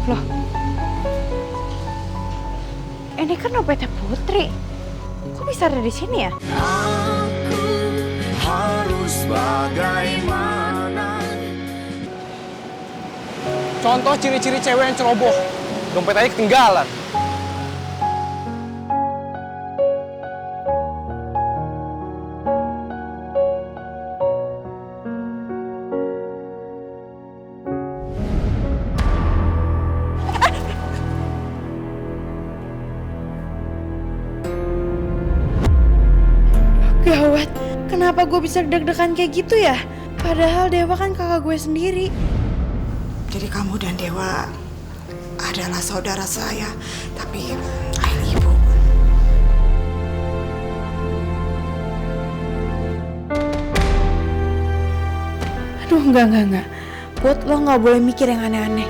Loh, ini kan dompetnya Putri. Kok bisa ada di sini ya? Aku harus bagaimana? Contoh ciri-ciri cewek yang ceroboh. Dompet aja ketinggalan. Gawat, kenapa gue bisa deg-degan kayak gitu ya? Padahal Dewa kan kakak gue sendiri. Jadi kamu dan Dewa adalah saudara saya, tapi ayah ibu. Aduh, enggak. Put, lo nggak boleh mikir yang aneh-aneh.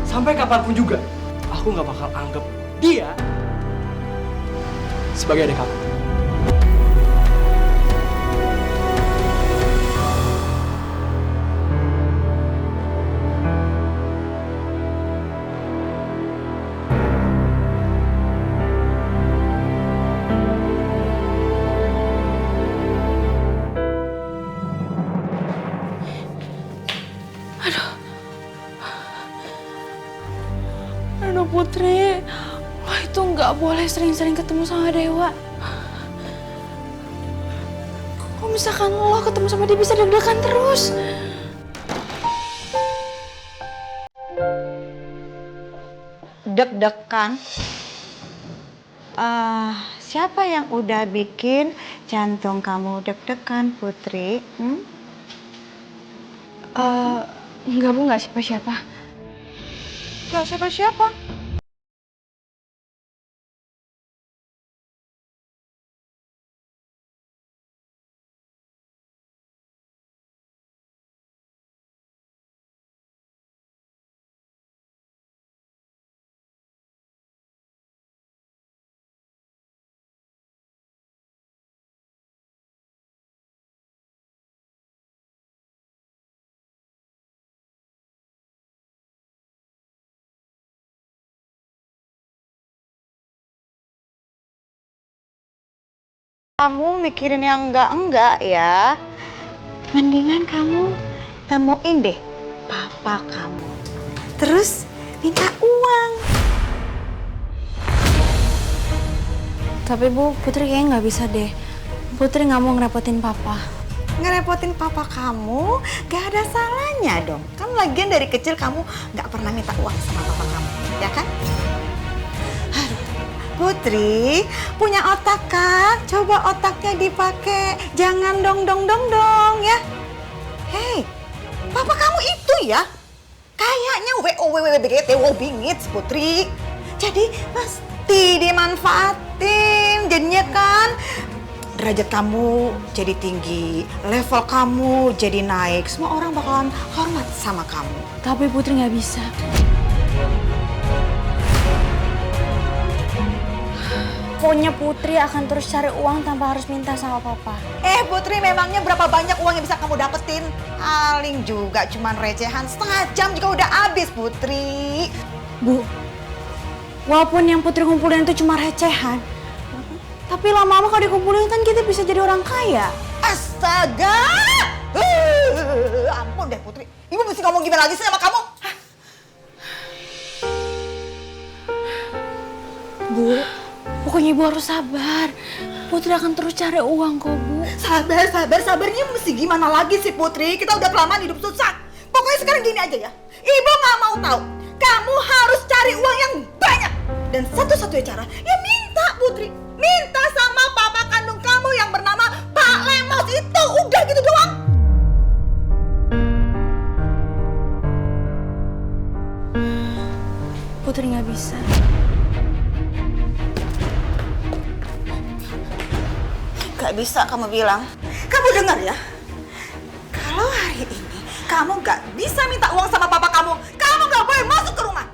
Sampai kapanpun juga, aku nggak bakal anggap dia sebagai adik aku. Aduh Putri, lo itu nggak boleh sering-sering ketemu sama Dewa. Kalau misalkan lo ketemu sama dia bisa deg-degan terus. Deg-degan. Siapa yang udah bikin jantung kamu deg-degan, Putri? Enggak Bu, nggak siapa-siapa. Gak siapa-siapa. Kamu mikirin yang enggak ya. Mendingan kamu temuin deh papa kamu. Terus minta uang. Tapi Bu, Putri kayaknya nggak bisa deh. Putri nggak mau ngerepotin Papa. Ngerepotin papa kamu gak ada salahnya dong. Kan lagian dari kecil kamu gak pernah minta uang sama papa kamu, ya kan? Aduh, Putri punya otak kan? Coba otaknya dipakai. Jangan dong ya. Hei, papa kamu itu ya kayaknya wow bingit Putri. Jadi mesti dimanfaatin jadinya kan. Derajat kamu jadi tinggi, level kamu jadi naik, semua orang bakalan hormat sama kamu. Tapi Putri nggak bisa. Pokoknya Putri akan terus cari uang tanpa harus minta sama Papa. Putri, memangnya berapa banyak uang yang bisa kamu dapetin? Paling juga cuman recehan, setengah jam juga udah habis, Putri. Bu, walaupun yang Putri kumpulin itu cuma recehan, tapi lama-lama kalau dikumpulin kan kita bisa jadi orang kaya. Astaga! Ampun deh Putri, Ibu mesti ngomong gimana lagi sih sama kamu? Bu, pokoknya Ibu harus sabar. Putri akan terus cari uang kok, Bu. Sabarnya mesti gimana lagi sih Putri? Kita udah kelamaan hidup susah. Pokoknya sekarang gini aja ya, Ibu gak mau tahu. Kamu harus cari uang yang banyak. Dan satu-satunya cara, ya minta Putri. Minta sama papa kandung kamu yang bernama Pak Lemos itu. Udah gitu doang. Putri nggak bisa. Gak bisa kamu bilang. Kamu dengar ya? Kalau hari ini kamu gak bisa minta uang sama papa kamu, kamu gak boleh masuk ke rumah.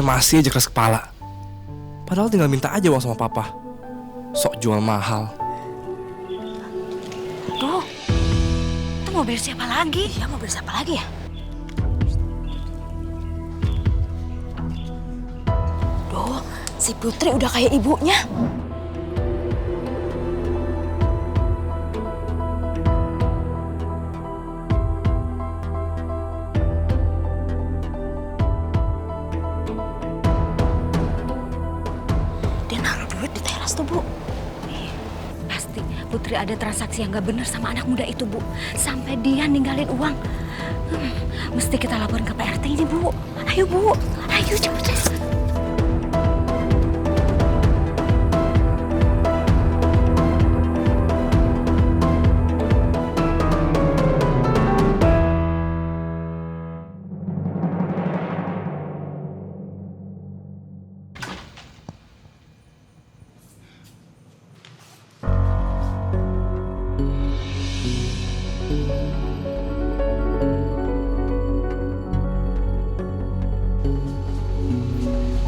masih aja keras kepala. Padahal tinggal minta aja uang sama papa. Sok jual mahal. Tuh, itu mobil siapa lagi? Iya, mobil siapa lagi ya? Duh, si Putri udah kayak ibunya. Dia naruh duit di teras tuh, Bu. Pasti Putri ada transaksi yang gak bener sama anak muda itu, Bu. Sampai dia ninggalin uang. Mesti kita laporin ke PRT ini, Bu. Ayo, Bu. Ayo, cepet.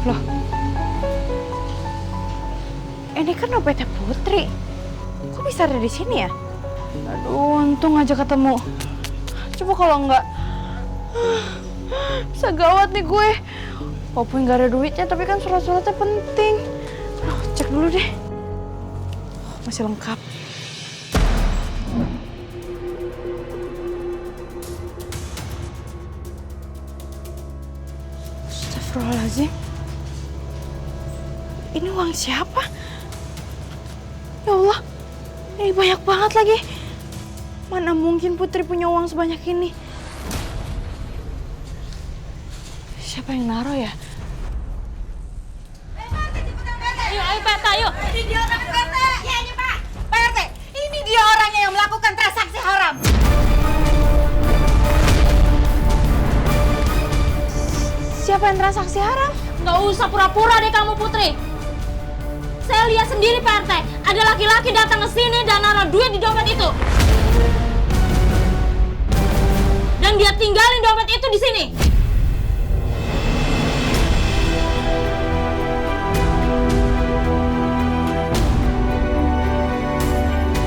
Loh, ini kan dompetnya Putri. Kok bisa ada di sini ya? Aduh, untung aja ketemu. Coba kalau enggak, bisa gawat nih gue. Walaupun nggak ada duitnya, tapi kan surat-suratnya penting. Aduh, cek dulu deh. Masih lengkap. Astagfirullahaladzim. Ini uang siapa? Ya Allah, ini banyak banget lagi. Mana mungkin Putri punya uang sebanyak ini? Siapa yang naruh ya? Ayo, Pak, ayo. Ini dia orang PRT. Iya, ini Pak. PRT, ini dia orangnya yang melakukan transaksi haram. Siapa yang transaksi haram? Nggak usah pura-pura deh kamu, Putri. Saya lihat sendiri, Pak RT. Ada laki-laki datang ke sini dan naruh duit di dompet itu. Dan dia tinggalin dompet itu di sini.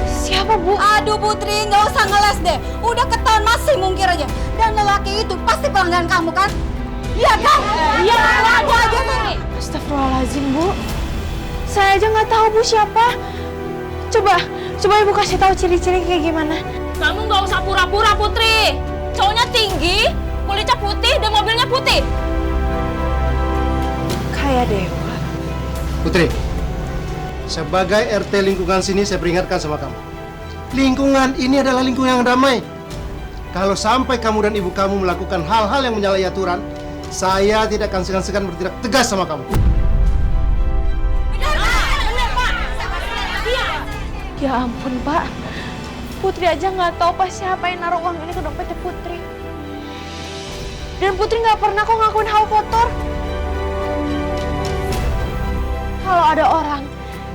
Siapa, Bu? Aduh Putri, nggak usah ngeles deh. Udah ketahuan masih mungkir aja. Dan lelaki itu pasti pelanggan kamu kan? Iya kan? Iya, aku aja tuh. Astagfirullahaladzim, Bu. Saya aja nggak tahu, Bu, siapa. Coba Ibu kasih tahu ciri-ciri kayak gimana. Kamu nggak usah pura-pura, Putri. Cowoknya tinggi, kulitnya putih, dan mobilnya putih. Kayak dewa. Putri, sebagai RT lingkungan sini saya peringatkan sama kamu. Lingkungan ini adalah lingkungan yang damai. Kalau sampai kamu dan ibu kamu melakukan hal-hal yang menyalahi aturan, saya tidak akan segan-segan bertindak tegas sama kamu. Ya ampun, Pak. Putri aja nggak tahu pas siapa yang naruh uang ini ke dompetnya Putri. Dan Putri nggak pernah kok ngakuin hal kotor. Kalau ada orang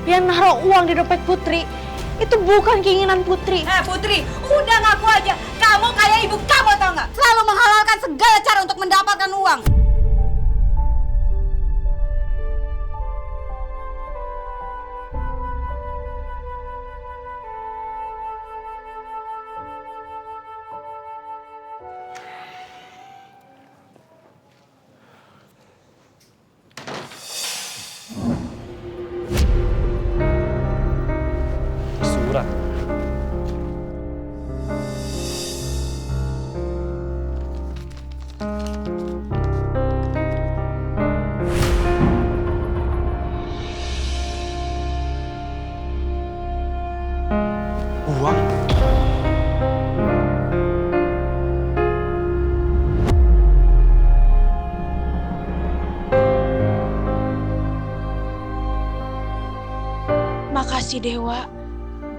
yang naruh uang di dompet Putri, itu bukan keinginan Putri. Putri, udah ngaku aja. Kamu kayak ibu kamu, tau nggak? Selalu menghalalkan segala cara untuk mendapatkan uang. Surat. Uang? Makasih Dewa,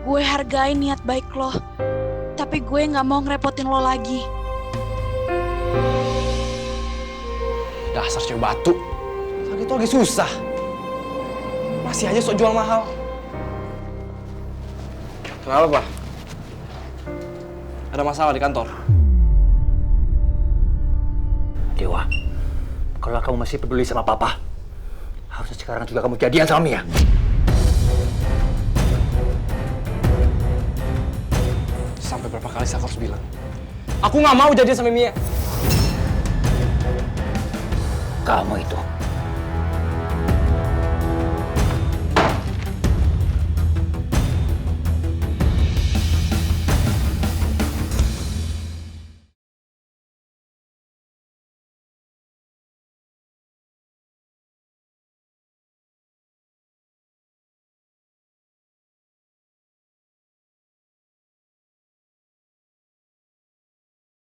gue hargain niat baik lo, tapi gue nggak mau ngerepotin lo lagi. Dasar cewek batu. Sakit itu lagi susah. Masih aja sok jual mahal. Kenapa, Pak? Ada masalah di kantor? Dewa, Kalau kamu masih peduli sama papa, harusnya sekarang juga kamu jadian sama Mia. Sampai berapa kali saya harus bilang, aku nggak mau jadian sama Mia. Kamu itu